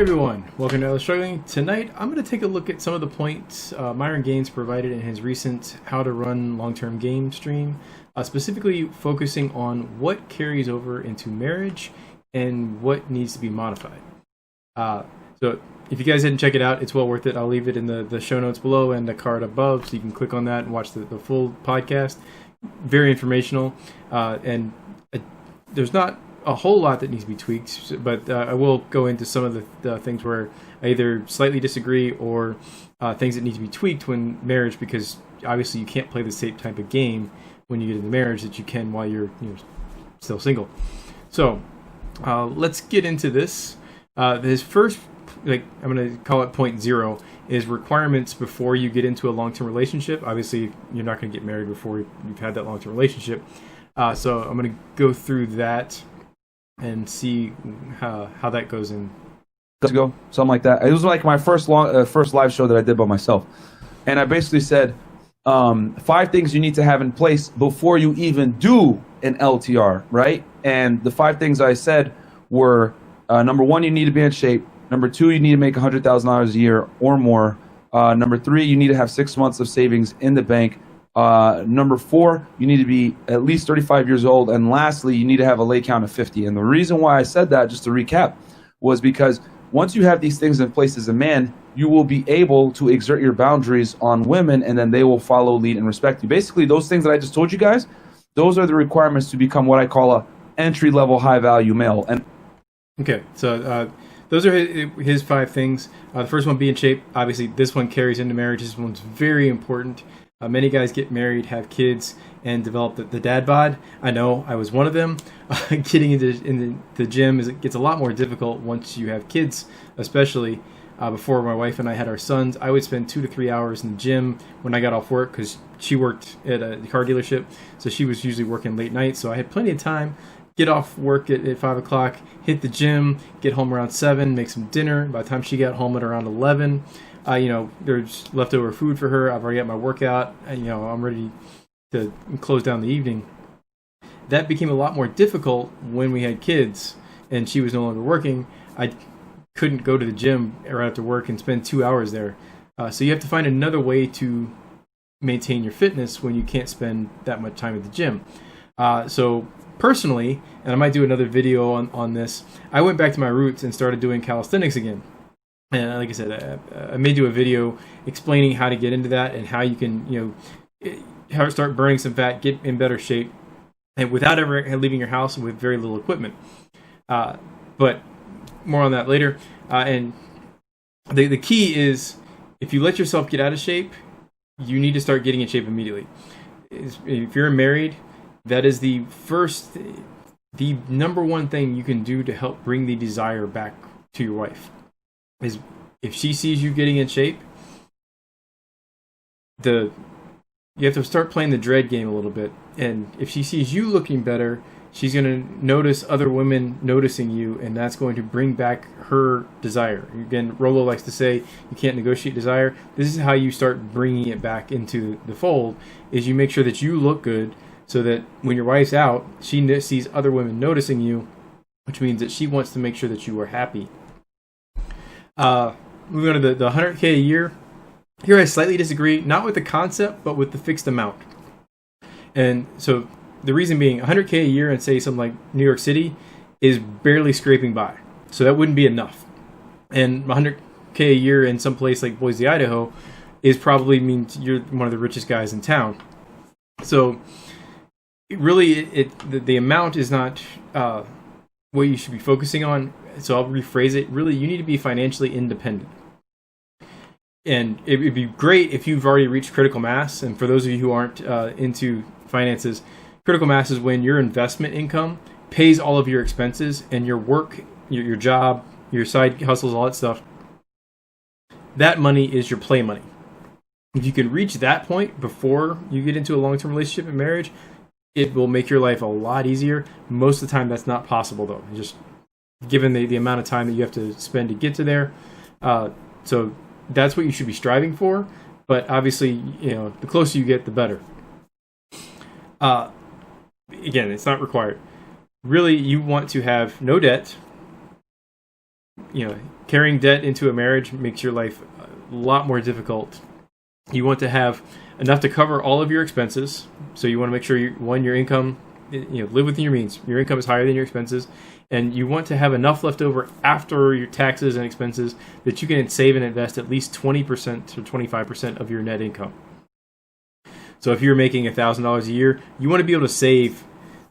everyone, welcome to LTR Struggling. Tonight I'm going to take a look at some of the points Myron Gaines provided in his recent How to Run Long-Term Game stream, specifically focusing on what carries over into marriage and what needs to be modified. So if you guys didn't check it out, it's well worth it. I'll leave it in the show notes below and the card above, so you can click on that and watch the full podcast. Very informational, and there's not a whole lot that needs to be tweaked, but I will go into some of the things where I either slightly disagree or things that need to be tweaked when marriage, because obviously you can't play the same type of game when you get into marriage that you can while you're still single. So let's get into this. His first, I'm going to call it point 0, is requirements before you get into a long-term relationship. Obviously, you're not going to get married before you've had that long-term relationship. So I'm going to go through that and see how that goes in. Ago, something like that. It was like my first live show that I did by myself, and I basically said 5 things you need to have in place before you even do an LTR, right? And the 5 things I said were: number 1, you need to be in shape. Number 2, you need to make $100,000 a year or more. Number 3, you need to have 6 months of savings in the bank. Number 4, you need to be at least 35 years old. And lastly, you need to have a lay count of 50. And the reason why I said that, just to recap, was because once you have these things in place as a man, you will be able to exert your boundaries on women, and then they will follow, lead, and respect you. Basically, those things that I just told you guys, those are the requirements to become what I call a entry-level high-value male. And okay, so those are his 5 things. The first one, be in shape. Obviously, this one carries into marriage. This one's very important. Many guys get married, have kids, and develop the dad bod. I know, I was one of them. Getting into the gym it gets a lot more difficult once you have kids, especially. Before my wife and I had our sons, I would spend 2 to 3 hours in the gym when I got off work, because she worked at a car dealership, so she was usually working late nights. So I had plenty of time. Get off work at 5 o'clock, hit the gym, get home around 7, make some dinner. By the time she got home at around 11, there's leftover food for her. I've already got my workout, and I'm ready to close down the evening. That became a lot more difficult when we had kids and she was no longer working. I couldn't go to the gym right after work and spend 2 hours there. So you have to find another way to maintain your fitness when you can't spend that much time at the gym. So personally, and I might do another video on this, I went back to my roots and started doing calisthenics again. And like I said, I may do a video explaining how to get into that and how you can, how to start burning some fat, get in better shape, and without ever leaving your house with very little equipment. But more on that later. And the key is, if you let yourself get out of shape, you need to start getting in shape immediately. If you're married, that is the number one thing you can do to help bring the desire back to your wife. Is if she sees you getting in shape, you have to start playing the dread game a little bit. And if she sees you looking better, she's going to notice other women noticing you, and that's going to bring back her desire. Again, Rollo likes to say you can't negotiate desire. This is how you start bringing it back into the fold, is you make sure that you look good, so that when your wife's out, she sees other women noticing you, which means that she wants to make sure that you are happy. Moving on to the 100K a year. Here I slightly disagree, not with the concept, but with the fixed amount. And so the reason being, 100K a year in, say, something like New York City is barely scraping by. So that wouldn't be enough. And 100K a year in some place like Boise, Idaho, is probably means you're one of the richest guys in town. So really, the amount is not what you should be focusing on. So I'll rephrase it. Really, you need to be financially independent. And it would be great if you've already reached critical mass. And for those of you who aren't into finances, critical mass is when your investment income pays all of your expenses, and your work, your job, your side hustles, all that stuff, that money is your play money. If you can reach that point before you get into a long-term relationship and marriage, it will make your life a lot easier. Most of the time, that's not possible, though. Just given the amount of time that you have to spend to get to there. So that's what you should be striving for. But obviously, the closer you get, the better. Again, it's not required. Really, you want to have no debt, carrying debt into a marriage makes your life a lot more difficult. You want to have enough to cover all of your expenses. So you want to make sure your income, live within your means. Your income is higher than your expenses, and you want to have enough left over after your taxes and expenses that you can save and invest at least 20% to 25% of your net income. So if you're making $1,000 a year, you want to be able to save,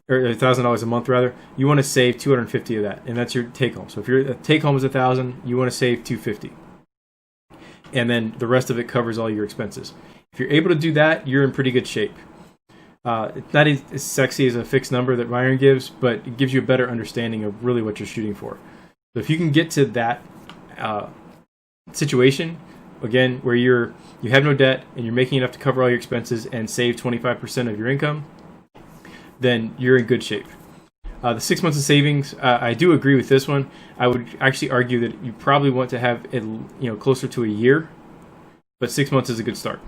or $1,000 a month rather, you want to save $250 of that, and that's your take home. So if your take home is $1,000, you want to save $250, and then the rest of it covers all your expenses. If you're able to do that, you're in pretty good shape. It's not as sexy as a fixed number that Myron gives, but it gives you a better understanding of really what you're shooting for. So if you can get to that situation, again, where you have no debt and you're making enough to cover all your expenses and save 25% of your income, then you're in good shape. The 6 months of savings, I do agree with this one. I would actually argue that you probably want to have it, closer to a year, but 6 months is a good start.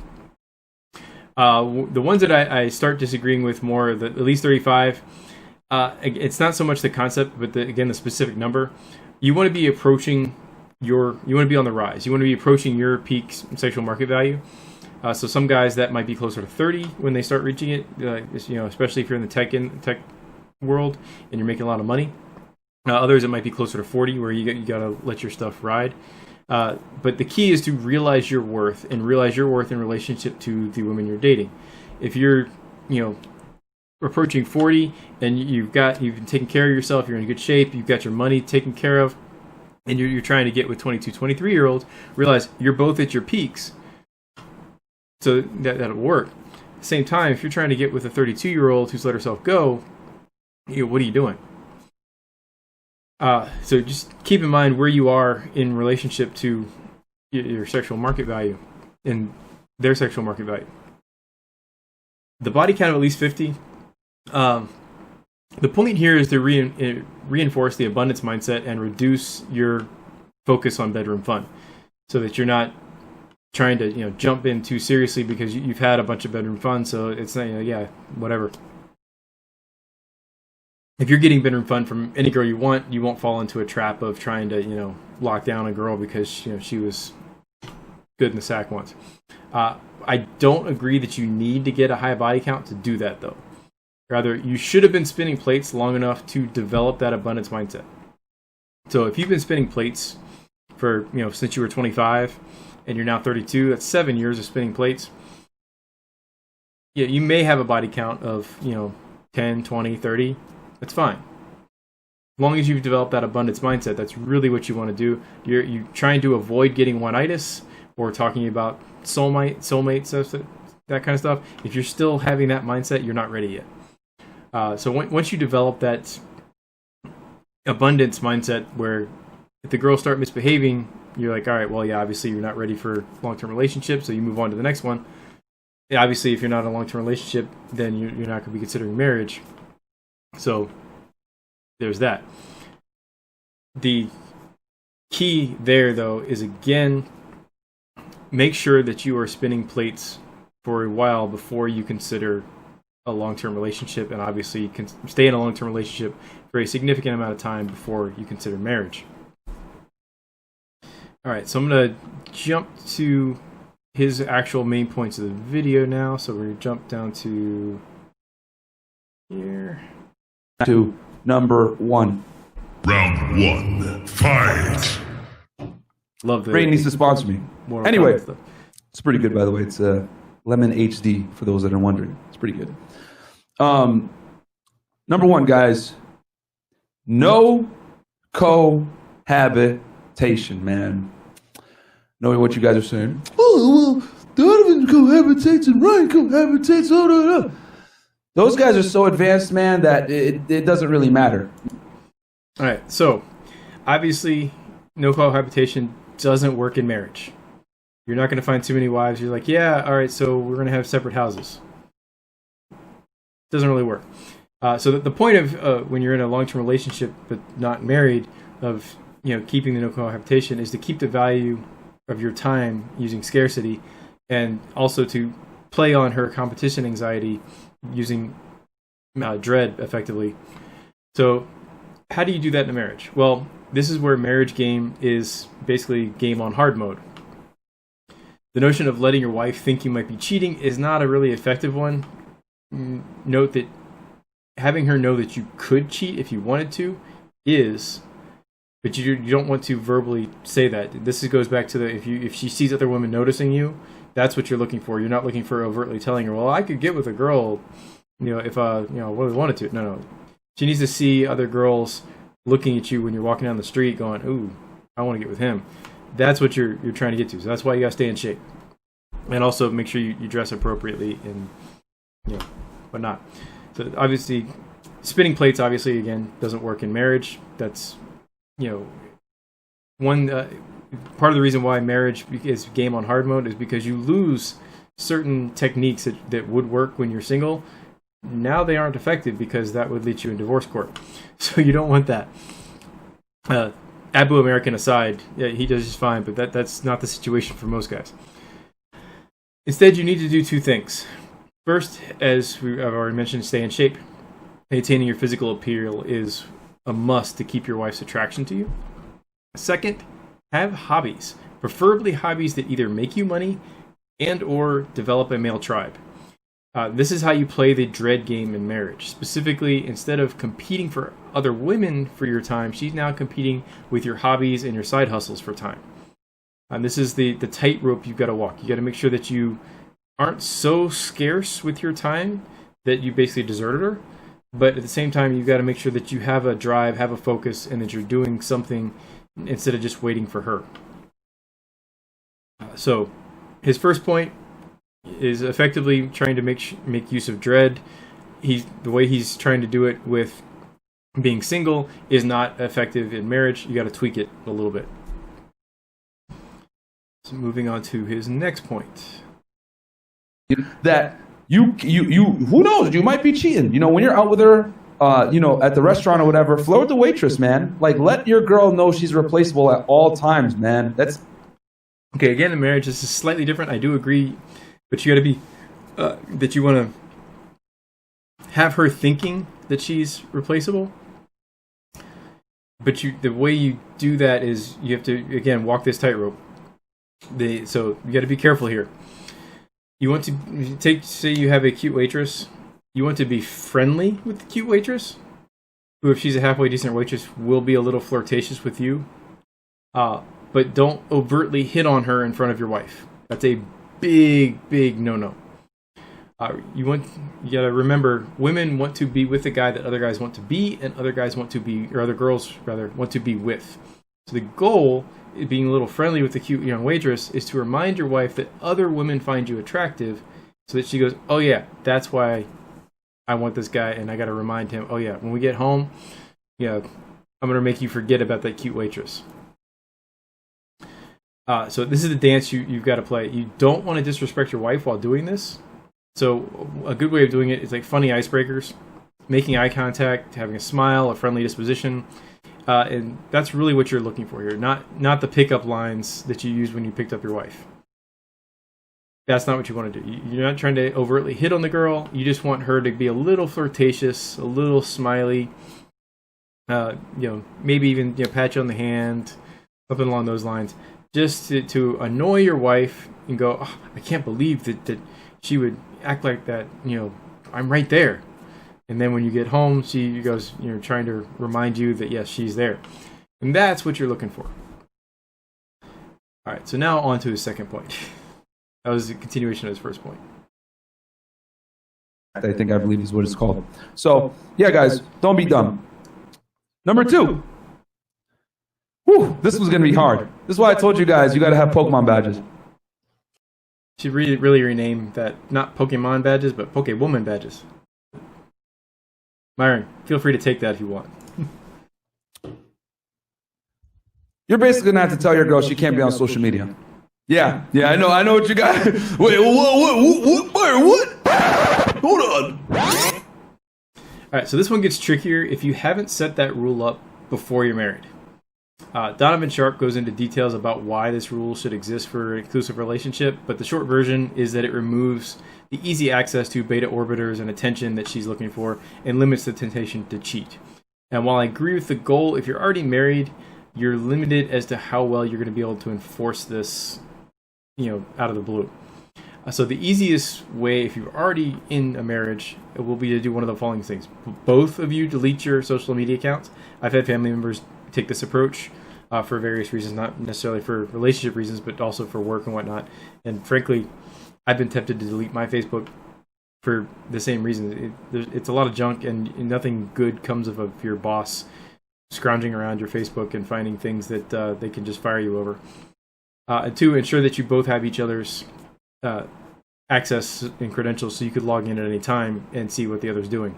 The ones that I start disagreeing with more, at least 35, it's not so much the concept, but the specific number. You want to be approaching you want to be on the rise. You want to be approaching your peak sexual market value. So some guys that might be closer to 30 when they start reaching it, especially if you're in the tech world and you're making a lot of money. Others, it might be closer to 40 where you got to let your stuff ride. But the key is to realize your worth and realize your worth in relationship to the women you're dating. If you're, approaching 40 and you've been taking care of yourself, you're in good shape, you've got your money taken care of, and you're trying to get with 22, 23-year-olds, realize you're both at your peaks. So that'll work. At the same time, if you're trying to get with a 32-year-old who's let herself go, what are you doing? So just keep in mind where you are in relationship to your sexual market value and their sexual market value. The body count of at least 50. The point here is to reinforce the abundance mindset and reduce your focus on bedroom fun, so that you're not trying to jump in too seriously because you've had a bunch of bedroom fun. So it's not whatever. If you're getting bedroom fun from any girl you won't fall into a trap of trying to lock down a girl because she was good in the sack once. I don't agree that you need to get a high body count to do that, though. Rather, you should have been spinning plates long enough to develop that abundance mindset. So if you've been spinning plates for since you were 25 and you're now 32, that's 7 years of spinning plates. Yeah, you may have a body count of 10, 20, 30. That's fine. As long as you've developed that abundance mindset, that's really what you want to do. You're trying to avoid getting one-itis or talking about soulmate stuff, that kind of stuff. If you're still having that mindset, you're not ready yet. So once you develop that abundance mindset where if the girls start misbehaving, you're like, all right, well, yeah, obviously you're not ready for long-term relationship, so you move on to the next one. Obviously, if you're not in a long-term relationship, then you're not going to be considering marriage. So there's that. The key there, though, is again, make sure that you are spinning plates for a while before you consider a long-term relationship, and obviously you can stay in a long-term relationship for a significant amount of time before you consider marriage. All right, so I'm going to jump to his actual main points of the video now. So we're going to jump down to here. To number 1. Round 1, fight. Love the Rain needs to sponsor me. Anyway, it's pretty good, by the way. It's Lemon HD for those that are wondering. It's pretty good. Number 1, guys. No cohabitation, man. Knowing what you guys are saying. Oh, well, Donovan cohabitates and Ryan cohabitates. Oh, no. Those guys are so advanced, man, that it doesn't really matter. All right, so obviously, no cohabitation doesn't work in marriage. You're not going to find too many wives. You're like, yeah, all right, so we're going to have separate houses. Doesn't really work. So the point of when you're in a long-term relationship but not married, of keeping the no cohabitation, is to keep the value of your time using scarcity, and also to play on her competition anxiety using dread effectively. So how do you do that in a marriage? Well, this is where marriage game is basically game on hard mode. The notion of letting your wife think you might be cheating is not a really effective one. Note that having her know that you could cheat if you wanted to is, but you don't want to verbally say that. This goes back to the if she sees other women noticing you, that's what you're looking for. You're not looking for overtly telling her, well, I could get with a girl, if really wanted to. No. She needs to see other girls looking at you when you're walking down the street going, ooh, I want to get with him. That's what you're trying to get to. So that's why you got to stay in shape. And also make sure you dress appropriately and whatnot. So obviously, spinning plates, obviously, again, doesn't work in marriage. That's, one part of the reason why marriage is game on hard mode is because you lose certain techniques that would work when you're single. Now they aren't effective because that would lead you in divorce court. So you don't want that. Abu American aside, yeah, he does just fine, but that's not the situation for most guys. Instead, you need to do two things. First, as I've already mentioned, stay in shape. Maintaining your physical appeal is a must to keep your wife's attraction to you. Second, have hobbies, preferably hobbies that either make you money and or develop a male tribe. This is how you play the dread game in marriage. Specifically, instead of competing for other women for your time, she's now competing with your hobbies and your side hustles for time. And this is the tightrope you've got to walk. You got to make sure that you aren't so scarce with your time that you basically deserted her. But at the same time, you've got to make sure that you have a drive, have a focus, and that you're doing something instead of just waiting for her. So his first point is effectively trying to make use of dread. The way he's trying to do it with being single is not effective in marriage. You got to tweak it a little bit. So moving on to his next point. That you who knows, you might be cheating. When you're out with her, at the restaurant or whatever, flirt with the waitress, man. Like, let your girl know she's replaceable at all times, man. That's okay. Again, in marriage, this is slightly different. I do agree. But you got to be, that you want to have her thinking that she's replaceable. But the way you do that is you have to, again, walk this tightrope. So you got to be careful here. You want to say you have a cute waitress. You want to be friendly with the cute waitress, who, if she's a halfway decent waitress, will be a little flirtatious with you. But don't overtly hit on her in front of your wife. That's a big no. You gotta remember, women want to be with the guy that other guys want to be, and other girls rather want to be with. So the goal, being a little friendly with the cute young waitress, is to remind your wife that other women find you attractive, so that she goes, oh yeah, that's why I want this guy, and I gotta remind him, oh yeah, when we get home, I'm gonna make you forget about that cute waitress. So this is the dance you've got to play. You don't want to disrespect your wife while doing this. So a good way of doing it is like funny icebreakers, making eye contact, having a smile, a friendly disposition. And that's really what you're looking for here, not the pickup lines that you used when you picked up your wife. That's not what you want to do. You're not trying to overtly hit on the girl. You just want her to be a little flirtatious, a little smiley, maybe even pat you on the hand, something along those lines. Just to annoy your wife and go, oh, I can't believe that she would act like that. I'm right there. And then when you get home, she goes, trying to remind you that, yes, she's there. And that's what you're looking for. All right, so now on to his second point. That was a continuation of his first point. I believe is what it's called. So, yeah, guys, don't be dumb. Number 2. Whew, this was going to be hard. This is why I told you guys, you got to have Pokemon badges. Should really rename that, not Pokemon badges, but Pokewoman badges. Myron, feel free to take that if you want. You're basically going to have to tell your girl she can't be on social media. Yeah, I know what you got. Wait, what? Hold on. All right, so this one gets trickier if you haven't set that rule up before you're married. Donovan Sharp goes into details about why this rule should exist for an inclusive relationship, but the short version is that it removes the easy access to beta orbiters and attention that she's looking for and limits the temptation to cheat. And while I agree with the goal, if you're already married, you're limited as to how well you're going to be able to enforce this, out of the blue. So the easiest way, if you're already in a marriage, it will be to do one of the following things. Both of you delete your social media accounts. I've had family members take this approach for various reasons, not necessarily for relationship reasons, but also for work and whatnot. And frankly, I've been tempted to delete my Facebook for the same reason. It's a lot of junk, and nothing good comes of your boss scrounging around your Facebook and finding things that they can just fire you over. And two, ensure that you both have each other's access and credentials so you could log in at any time and see what the other's doing.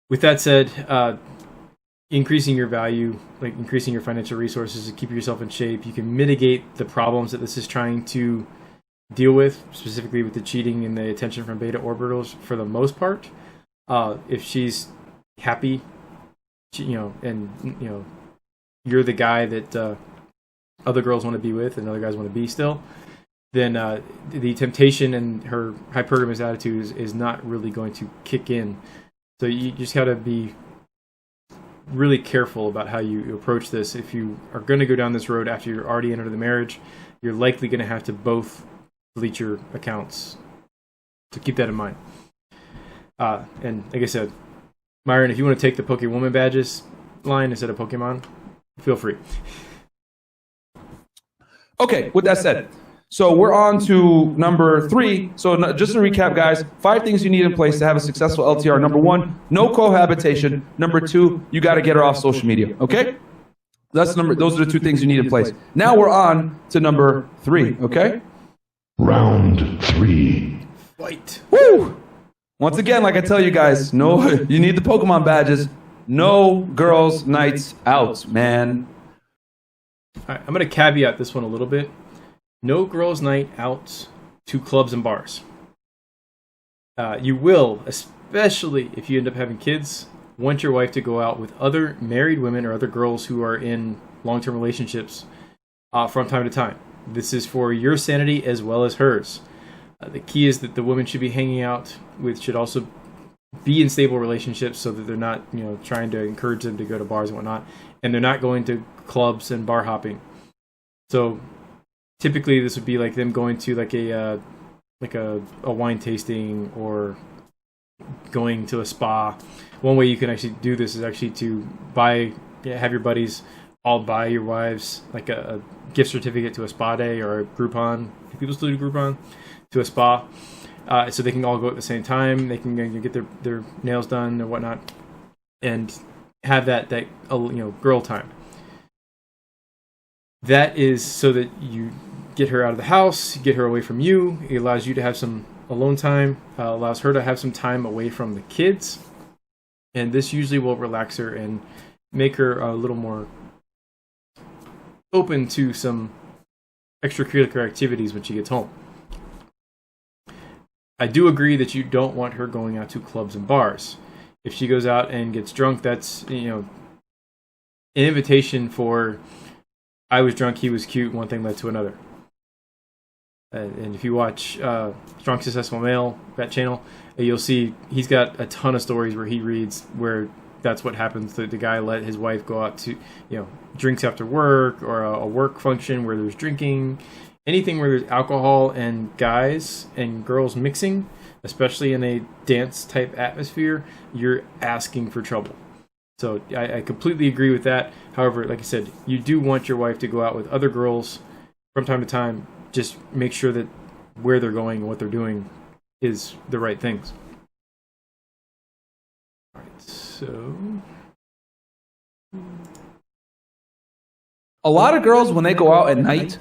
With that said, increasing your value, like increasing your financial resources to keep yourself in shape, you can mitigate the problems that this is trying to deal with, specifically with the cheating and the attention from beta orbitals for the most part. If she's happy, and you're the guy that other girls want to be with and other guys want to be still, then the temptation and her hypergamous attitude is not really going to kick in. So you just got to be really careful about how you approach this. If you are going to go down this road after you're already entered the marriage, you're likely going to have to both delete your accounts. So keep that in mind. And like I said, Myron, if you want to take the Pokewoman badges line instead of Pokemon, feel free. Okay, with that said, so we're on to number 3. So just to recap, guys, 5 things you need in place to have a successful LTR. Number 1, no cohabitation. Number 2, you got to get her off social media. Okay? Those are the 2 things you need in place. Now we're on to number 3. Okay? Round 3. Fight. Woo! Once again, like I tell you guys, no, you need the Pokemon badges. No girls' nights out, man. All right, I'm going to caveat this one a little bit. No girls' night out to clubs and bars. You will, especially if you end up having kids, want your wife to go out with other married women or other girls who are in long-term relationships from time to time. This is for your sanity as well as hers. The key is that the woman should be hanging out with, should also be in stable relationships so that they're not, trying to encourage them to go to bars and whatnot. And they're not going to clubs and bar hopping. So typically this would be like them going to like a wine tasting or going to a spa. One way you can actually do this is actually to have your buddies all buy your wives like a gift certificate to a spa day or a Groupon. Do people still do Groupon? To a spa. So they can all go at the same time. They can get their nails done or whatnot and have that girl time. That is so that you get her out of the house, get her away from you. It allows you to have some alone time, allows her to have some time away from the kids. And this usually will relax her and make her a little more open to some extracurricular activities when she gets home. I do agree that you don't want her going out to clubs and bars. If she goes out and gets drunk, that's an invitation for I was drunk, he was cute, one thing led to another. And if you watch Strong Successful Male, that channel, you'll see he's got a ton of stories where he reads where that's what happens. The guy let his wife go out to, drinks after work or a work function where there's drinking. Anything where there's alcohol and guys and girls mixing, especially in a dance type atmosphere, you're asking for trouble. So I completely agree with that. However, like I said, you do want your wife to go out with other girls from time to time. Just make sure that where they're going and what they're doing is the right things. All right, so A lot of girls, when they go out at night,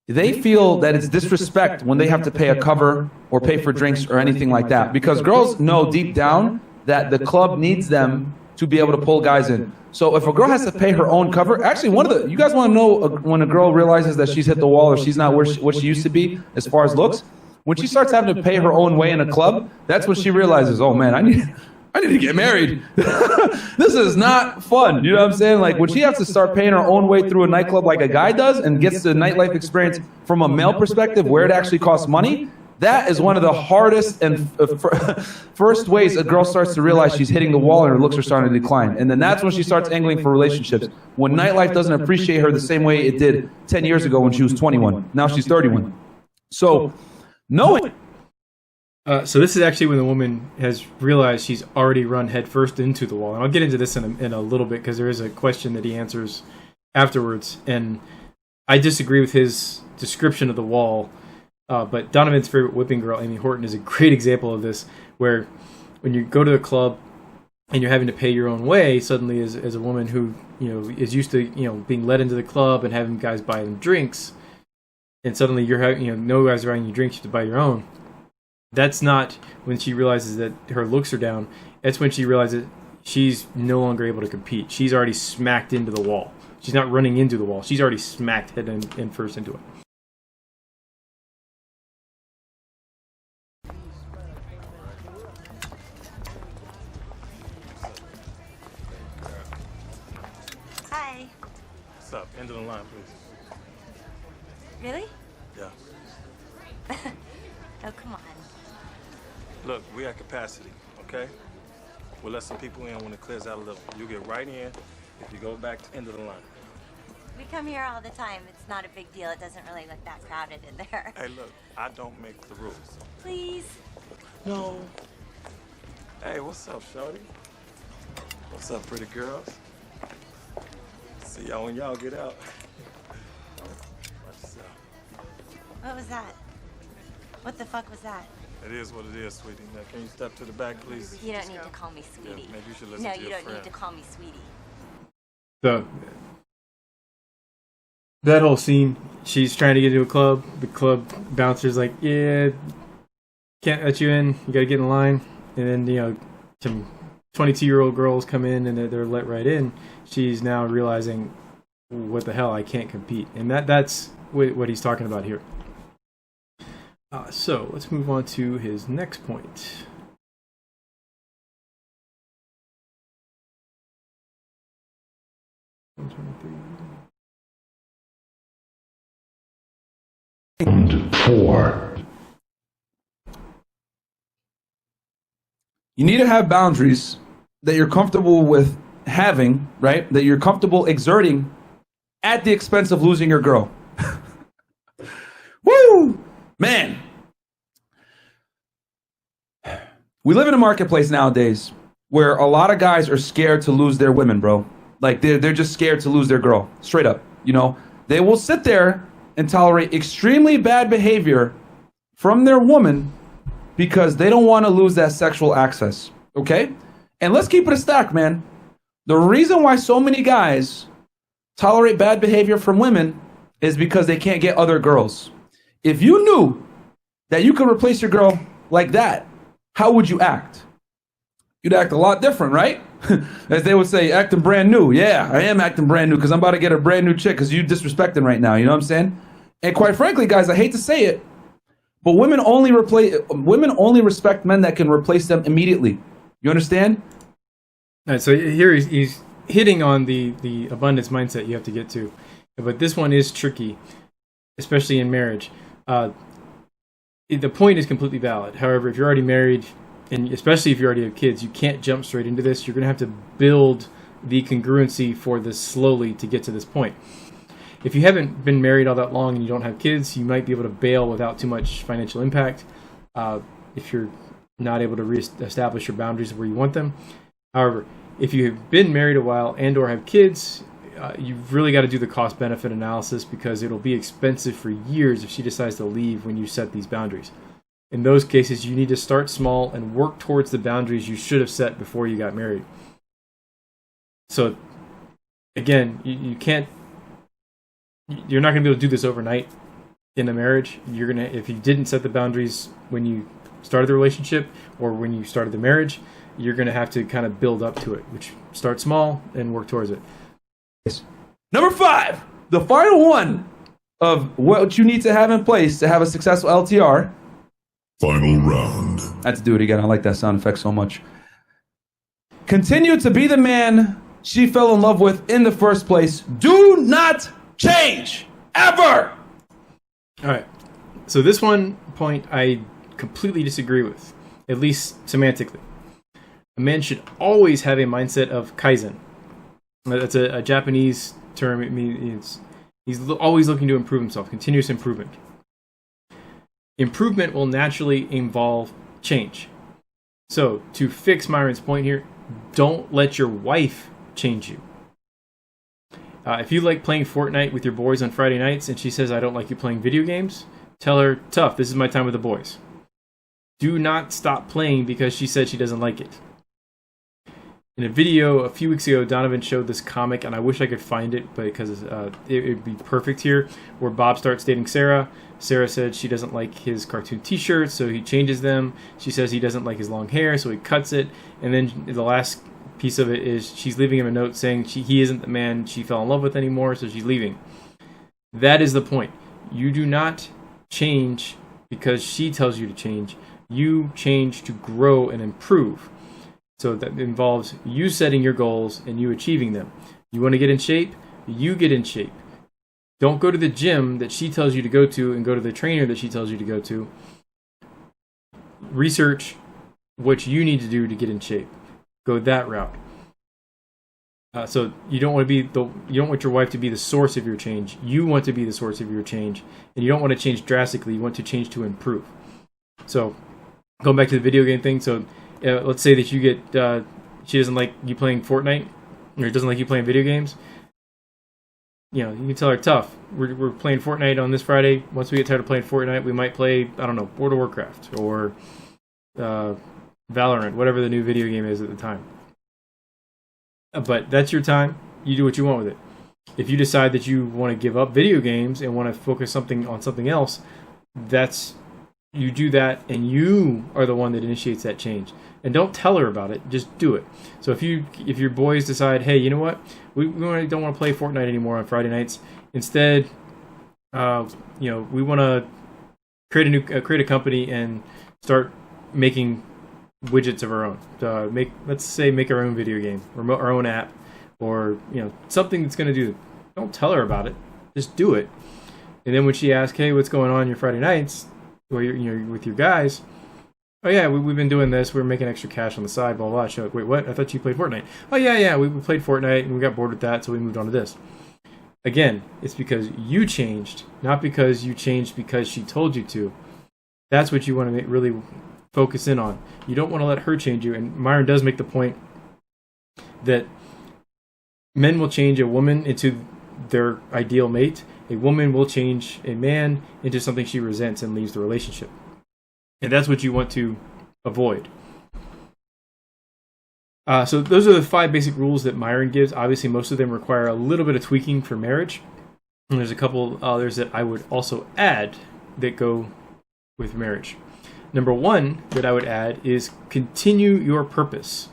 they feel that it's disrespect when they have to pay a cover or pay for drinks or anything like that. Because girls know deep down that the club needs them to be able to pull guys in. So if a girl has to pay her own cover, actually you guys want to know when a girl realizes that she's hit the wall or she's not what she used to be as far as looks? When she starts having to pay her own way in a club, that's when she realizes, oh man, I need to get married. This is not fun. You know what I'm saying? Like when she has to start paying her own way through a nightclub like a guy does and gets the nightlife experience from a male perspective where it actually costs money, That is one of the hardest and first ways a girl starts to realize she's hitting the wall and her looks are starting to decline. And then that's when she starts angling for relationships. When nightlife doesn't appreciate her the same way it did 10 years ago when she was 21. Now she's 31. So, knowing. So this is actually when the woman has realized she's already run headfirst into the wall. And I'll get into this in a little bit because there is a question that he answers afterwards. And I disagree with his description of the wall. But Donovan's favorite whipping girl, Amy Horton, is a great example of this, where when you go to the club and you're having to pay your own way, suddenly as a woman who is used to being led into the club and having guys buy them drinks, and suddenly you're having no guys are buying you drinks, you have to buy your own. That's not when she realizes that her looks are down. That's when she realizes she's no longer able to compete. She's already smacked into the wall. She's not running into the wall. She's already smacked head and first into it. Hi. What's up? End of the line, please. Really? Yeah. Oh, come on. Look, we at capacity, okay? We'll let some people in when it clears out a little. You get right in if you go back to end of the line. We come here all the time. It's not a big deal. It doesn't really look that crowded in there. Hey, look, I don't make the rules. Please. No. Hey, what's up, shorty? What's up, pretty girls? See y'all when y'all get out. Watch yourself. What was that? What the fuck was that? It is what it is, sweetie. Now, can you step to the back, please? You don't need to call me sweetie. Yeah, maybe you should listen no, to you your don't friend. Uh, need to call me sweetie. So that whole scene, she's trying to get into a club. The club bouncer's like, yeah, can't let you in. You got to get in line. And then, some 22-year-old girls come in and they're let right in. She's now realizing, what the hell, I can't compete. And that's what he's talking about here. So let's move on to his next point. Round 4. You need to have boundaries that you're comfortable with having, right? That you're comfortable exerting at the expense of losing your girl. Woo! Man. We live in a marketplace nowadays where a lot of guys are scared to lose their women, bro. Like they're just scared to lose their girl. Straight up. They will sit there and tolerate extremely bad behavior from their woman because they don't want to lose that sexual access. Okay? And let's keep it a stack, man. The reason why so many guys tolerate bad behavior from women is because they can't get other girls. If you knew that you could replace your girl like that, how would you act? You'd act a lot different, right? As they would say, acting brand new. Yeah, I am acting brand new because I'm about to get a brand new chick because you disrespecting right now. You know what I'm saying? And quite frankly, guys, I hate to say it, but women only respect men that can replace them immediately. You understand? All right, so here he's hitting on the abundance mindset you have to get to. But this one is tricky, especially in marriage. The point is completely valid. However, if you're already married, and especially if you already have kids, you can't jump straight into this. You're going to have to build the congruency for this slowly to get to this point. If you haven't been married all that long and you don't have kids, you might be able to bail without too much financial impact if you're not able to reestablish your boundaries where you want them. However, if you have been married a while and or have kids, you've really got to do the cost-benefit analysis because it'll be expensive for years if she decides to leave when you set these boundaries. In those cases, you need to start small and work towards the boundaries you should have set before you got married. So, again, you're not going to be able to do this overnight in a marriage. If you didn't set the boundaries when you started the relationship or when you started the marriage, you're going to have to kind of build up to it, which start small and work towards it. Number 5, the final one of what you need to have in place to have a successful LTR. Final round. I have to do it again. I like that sound effect so much. Continue to be the man she fell in love with in the first place. Do not change. Ever. All right. So this one point I completely disagree with, at least semantically. A man should always have a mindset of kaizen. That's a Japanese term. It means he's always looking to improve himself, continuous improvement. Improvement will naturally involve change. So, to fix Myron's point here, don't let your wife change you. If you like playing Fortnite with your boys on Friday nights and she says, I don't like you playing video games, tell her, tough, this is my time with the boys. Do not stop playing because she said she doesn't like it. In a video a few weeks ago, Donovan showed this comic, and I wish I could find it because it would be perfect here, where Bob starts dating Sarah. Sarah said she doesn't like his cartoon t-shirts, so he changes them. She says he doesn't like his long hair, so he cuts it. And then the last piece of it is she's leaving him a note saying he isn't the man she fell in love with anymore, so she's leaving. That is the point. You do not change because she tells you to change. You change to grow and improve. So that involves you setting your goals and you achieving them. You want to get in shape? You get in shape. Don't go to the gym that she tells you to go to and go to the trainer that she tells you to go to. Research what you need to do to get in shape. Go that route. So you don't want your wife to be the source of your change. You want to be the source of your change, and you don't want to change drastically. You want to change to improve. So going back to the video game thing. So let's say that you get she doesn't like you playing Fortnite, or doesn't like you playing video games. You can tell her, tough, we're playing Fortnite on this Friday. Once we get tired of playing Fortnite, we might play, I don't know, World of Warcraft or Valorant, whatever the new video game is at the time. But that's your time. You do what you want with it. If you decide that you want to give up video games and want to focus on something else, you do that, and you are the one that initiates that change. And don't tell her about it. Just do it. So if your boys decide, hey, you know what, we don't want to play Fortnite anymore on Friday nights. Instead, we want to create a company and start making widgets of our own. Make our own video game or our own app, or something that's going to do. Don't tell her about it. Just do it. And then when she asks, hey, what's going on your Friday nights, or you're with your guys? Oh yeah, we've been doing this. We're making extra cash on the side. Blah blah. She's like, wait, what? I thought you played Fortnite. Oh yeah. We played Fortnite and we got bored with that, so we moved on to this. Again, it's because you changed, not because you changed because she told you to. That's what you want to really focus in on. You don't want to let her change you. And Myron does make the point that men will change a woman into their ideal mate. A woman will change a man into something she resents and leaves the relationship. And that's what you want to avoid. So those are the 5 basic rules that Myron gives. Obviously, most of them require a little bit of tweaking for marriage. And there's a couple others that I would also add that go with marriage. Number 1 that I would add is continue your purpose.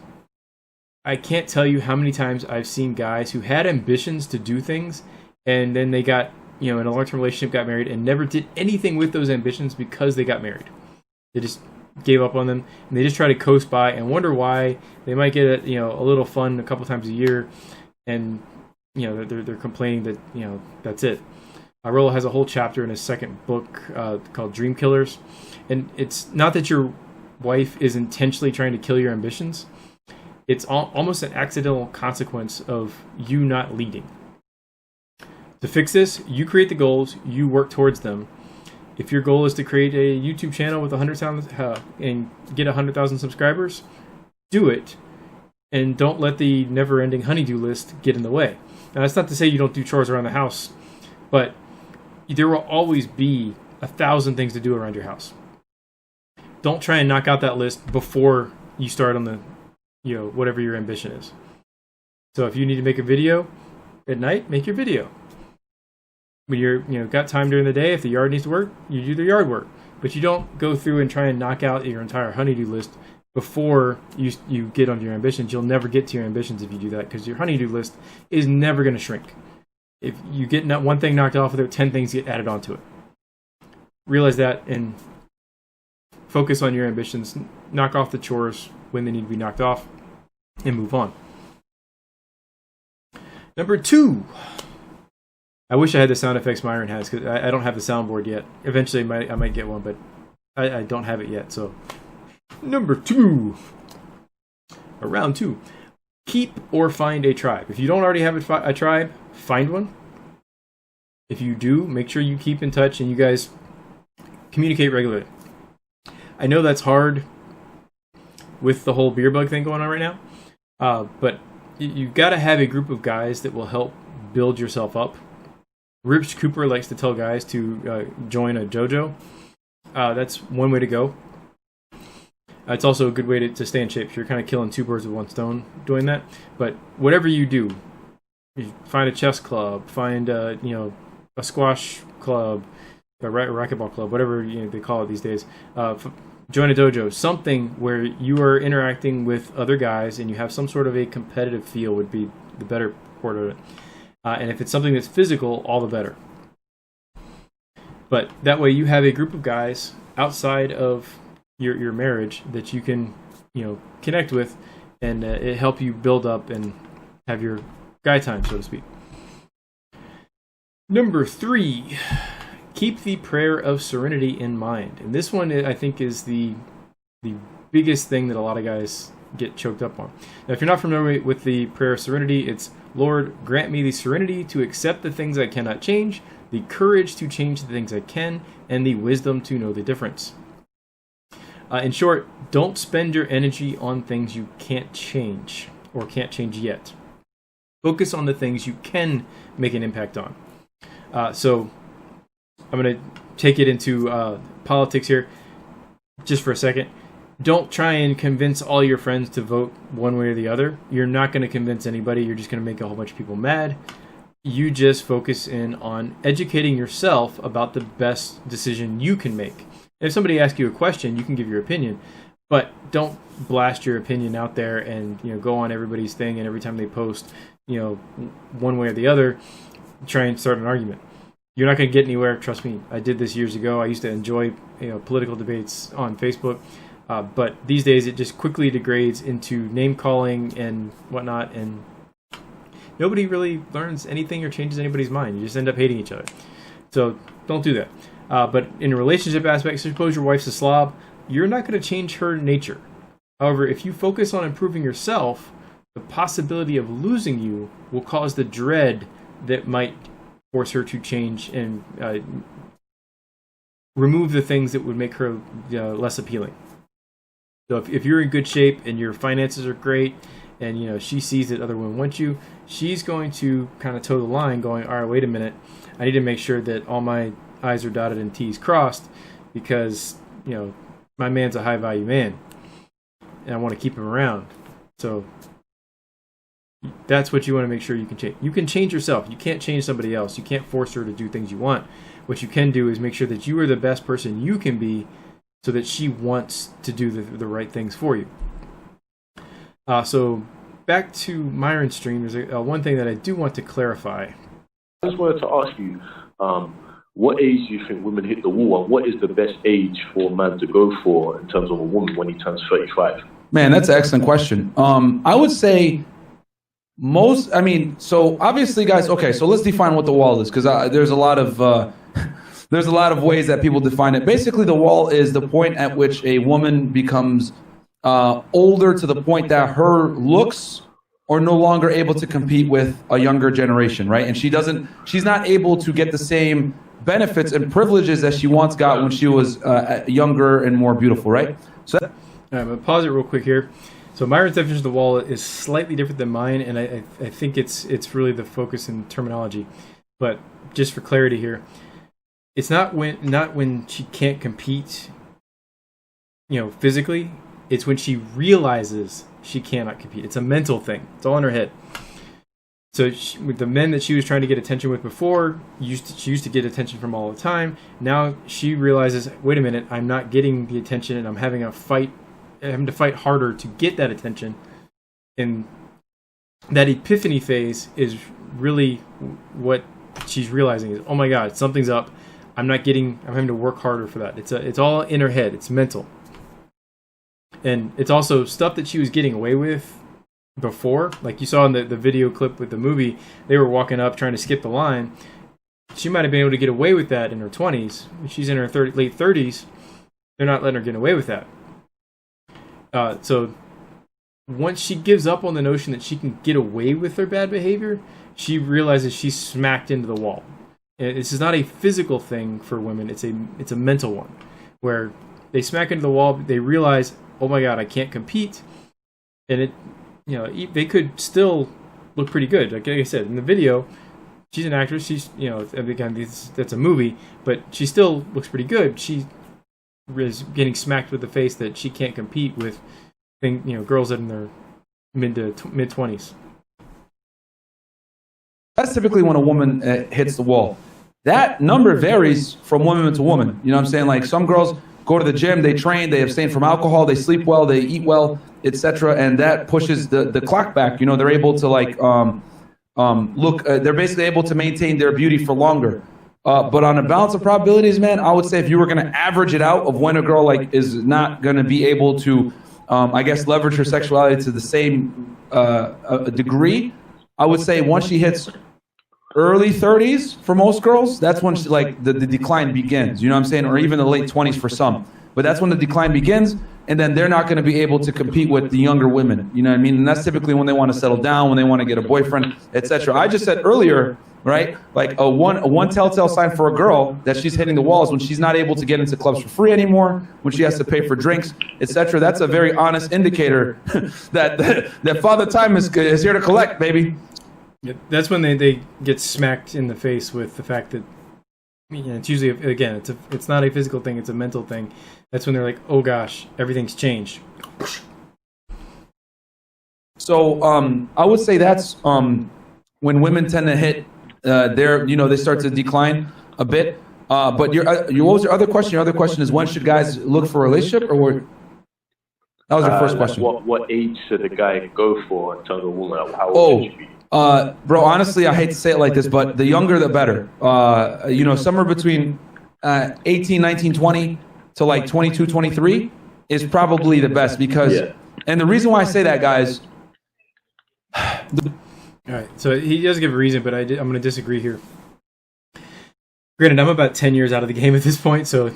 I can't tell you how many times I've seen guys who had ambitions to do things, and then they got, in a long-term relationship, got married, and never did anything with those ambitions because they got married. They just gave up on them, and they just try to coast by and wonder why. They might get a little fun a couple times a year, and they're complaining that that's it. Rollo has a whole chapter in his second book called Dream Killers, and it's not that your wife is intentionally trying to kill your ambitions. It's almost an accidental consequence of you not leading. To fix this, you create the goals, you work towards them. If your goal is to create a YouTube channel with 100,000 and get 100,000 subscribers, do it, and don't let the never-ending honeydew list get in the way. Now, that's not to say you don't do chores around the house, but there will always be 1,000 things to do around your house. Don't try and knock out that list before you start on the, whatever your ambition is. So if you need to make a video at night, make your video. When you're, got time during the day, if the yard needs to work, you do the yard work. But you don't go through and try and knock out your entire honeydew list before you get on your ambitions. You'll never get to your ambitions if you do that, because your honeydew list is never going to shrink. If you get one thing knocked off of it, 10 things get added onto it. Realize that and focus on your ambitions. Knock off the chores when they need to be knocked off and move on. Number 2. I wish I had the sound effects Myron has, because I don't have the soundboard yet. Eventually I might get one, but I don't have it yet. So number 2, or round 2, keep or find a tribe. If you don't already have a tribe, find one. If you do, make sure you keep in touch and you guys communicate regularly. I know that's hard with the whole beer bug thing going on right now, but you've got to have a group of guys that will help build yourself up. Rich Cooper likes to tell guys to join a dojo. That's one way to go. It's also a good way to stay in shape. You're kind of killing 2 birds with 1 stone doing that. But whatever you do, you find a chess club, find a squash club, a racquetball club, whatever they call it these days. Join a dojo, something where you are interacting with other guys and you have some sort of a competitive feel would be the better part of it. And if it's something that's physical, all the better. But that way you have a group of guys outside of your marriage that you can connect with, and it help you build up and have your guy time, so to speak. Number 3, keep the prayer of serenity in mind. And this one, I think, is the biggest thing that a lot of guys get choked up on. Now, if you're not familiar with the prayer of serenity, it's, Lord, grant me the serenity to accept the things I cannot change, the courage to change the things I can, and the wisdom to know the difference. In short, don't spend your energy on things you can't change or can't change yet. Focus on the things you can make an impact on. So I'm going to take it into politics here just for a second. Don't try and convince all your friends to vote one way or the other. You're not going to convince anybody. You're just going to make a whole bunch of people mad. You just focus in on educating yourself about the best decision you can make. If somebody asks you a question, you can give your opinion, but don't blast your opinion out there and go on everybody's thing, and every time they post one way or the other, try and start an argument. You're not going to get anywhere. Trust me. I did this years ago. I used to enjoy political debates on Facebook. But these days, it just quickly degrades into name-calling and whatnot, and nobody really learns anything or changes anybody's mind. You just end up hating each other. So don't do that. But in a relationship aspect, suppose your wife's a slob, you're not going to change her nature. However, if you focus on improving yourself, the possibility of losing you will cause the dread that might force her to change and remove the things that would make her less appealing. So if you're in good shape and your finances are great, and she sees that other women want you, she's going to kind of toe the line, going, all right, wait a minute, I need to make sure that all my I's are dotted and T's crossed, because my man's a high value man, and I want to keep him around. So that's what you want to make sure you can change. You can change yourself. You can't change somebody else. You can't force her to do things you want. What you can do is make sure that you are the best person you can be, so that she wants to do the right things for you. So back to Myron's stream, there's one thing that I do want to clarify. I just wanted to ask you, what age do you think women hit the wall, and what is the best age for a man to go for in terms of a woman when he turns 35? Man, that's an excellent question. I would say so obviously, guys, okay, so let's define what the wall is, because there's a lot of ways that people define it. Basically, the wall is the point at which a woman becomes older to the point that her looks are no longer able to compete with a younger generation, right? And she's not able to get the same benefits and privileges that she once got when she was younger and more beautiful, right? So I'm going to pause it real quick here. So Myron's definition of the wall is slightly different than mine, and I think it's really the focus in terminology. But just for clarity here, it's not when she can't compete, physically. It's when she realizes she cannot compete. It's a mental thing. It's all in her head. So with the men that she was trying to get attention with before, she used to get attention from all the time. Now she realizes, wait a minute, I'm not getting the attention, and I'm having to fight harder to get that attention. And that epiphany phase is really what she's realizing is, oh my God, something's up. I'm having to work harder for that. It's all in her head. It's mental. And it's also stuff that she was getting away with before. Like you saw in the video clip with the movie, they were walking up trying to skip the line. she might have been able to get away with that in her 20s. If she's in her late 30s, they're not letting her get away with that. So once she gives up on the notion that she can get away with her bad behavior, she realizes she's smacked into the wall. And this is not a physical thing for women. It's a mental one, where they smack into the wall. They realize, oh my God, I can't compete, and they could still look pretty good. Like I said in the video, she's an actress. She's again, that's a movie, but she still looks pretty good. She is getting smacked with the face that she can't compete with, girls that in their mid 20s. That's typically when a woman hits the wall. That number varies from woman to woman. You know what I'm saying? Like some girls go to the gym, they train, they abstain from alcohol, they sleep well, they eat well, etc., and that pushes the clock back. They're able to look. They're basically able to maintain their beauty for longer. But on a balance of probabilities, man, I would say if you were going to average it out of when a girl is not going to be able to, leverage her sexuality to the same degree, I would say once she hits early 30s for most girls, that's when the decline begins. You know what I'm saying? Or even the late 20s for some. But that's when the decline begins, and then they're not going to be able to compete with the younger women. You know what I mean? And that's typically when they want to settle down, when they want to get a boyfriend, etc. I just said earlier, right? Like a one telltale sign for a girl that she's hitting the wall is when she's not able to get into clubs for free anymore, when she has to pay for drinks, etc. That's a very honest indicator that Father Time is here to collect, baby. Yeah, that's when they get smacked in the face with the fact that it's usually, again, it's not a physical thing, it's a mental thing. That's when they're like, oh gosh, everything's changed. So I would say that's when women tend to hit they start to decline a bit. But what was your other question? Your other question is, when should guys look for a relationship, or what? That was your first question. What age should a guy go for in terms of a woman? How old should she be? Bro, honestly, I hate to say it like this, but the younger the better. Somewhere between 18, 19, 20 to 22, 23 is probably the best because, and the reason why I say that, guys. All right, so he does give a reason, but I'm going to disagree here. Granted, I'm about 10 years out of the game at this point, so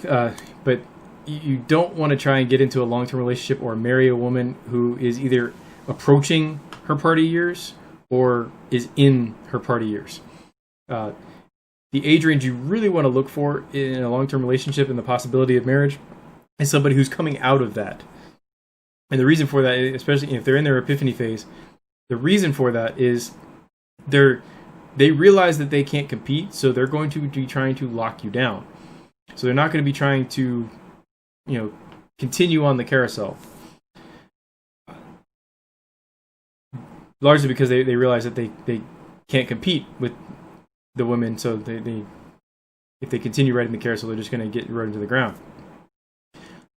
but you don't want to try and get into a long-term relationship or marry a woman who is either approaching her party years or is in her party years. The age range you really want to look for in a long-term relationship and the possibility of marriage is somebody who's coming out of that. And the reason for that, especially if they're in their epiphany phase, the reason for that is they realize that they can't compete, so they're going to be trying to lock you down. So they're not going to be trying to, continue on the carousel. Largely because they realize that they can't compete with the women, so they if they continue riding the carousel, they're just going to get run into the ground.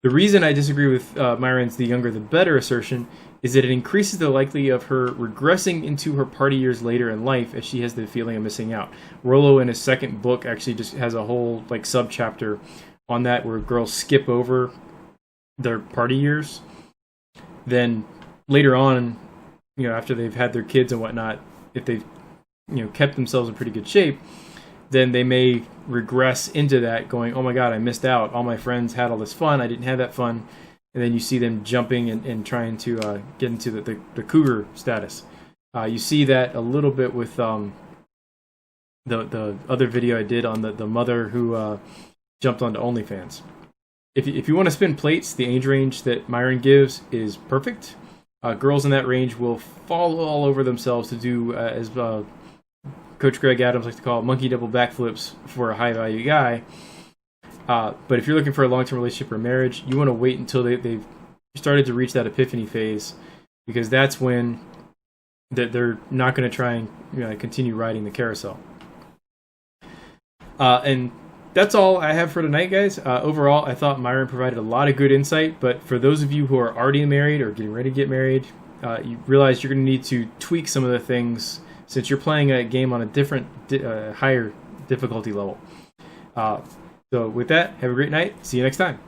The reason I disagree with Myron's "the younger the better" assertion is that it increases the likelihood of her regressing into her party years later in life as she has the feeling of missing out. Rollo, in his second book, actually just has a whole sub-chapter on that where girls skip over their party years. Then later on, after they've had their kids and whatnot, if they've kept themselves in pretty good shape, then they may regress into that, going, oh my God, I missed out. All my friends had all this fun. I didn't have that fun. And then you see them jumping and trying to get into the cougar status. You see that a little bit with the other video I did on the mother who jumped onto OnlyFans. If you want to spin plates, the age range that Myron gives is perfect. Girls in that range will fall all over themselves to do, as Coach Greg Adams likes to call it, monkey double backflips for a high-value guy. But if you're looking for a long-term relationship or marriage, you want to wait until they've started to reach that epiphany phase, because that's when they're not going to try and continue riding the carousel. And that's all I have for tonight, guys. Overall, I thought Myron provided a lot of good insight, but for those of you who are already married or getting ready to get married, you realize you're going to need to tweak some of the things since you're playing a game on a different, higher difficulty level. So with that, have a great night. See you next time.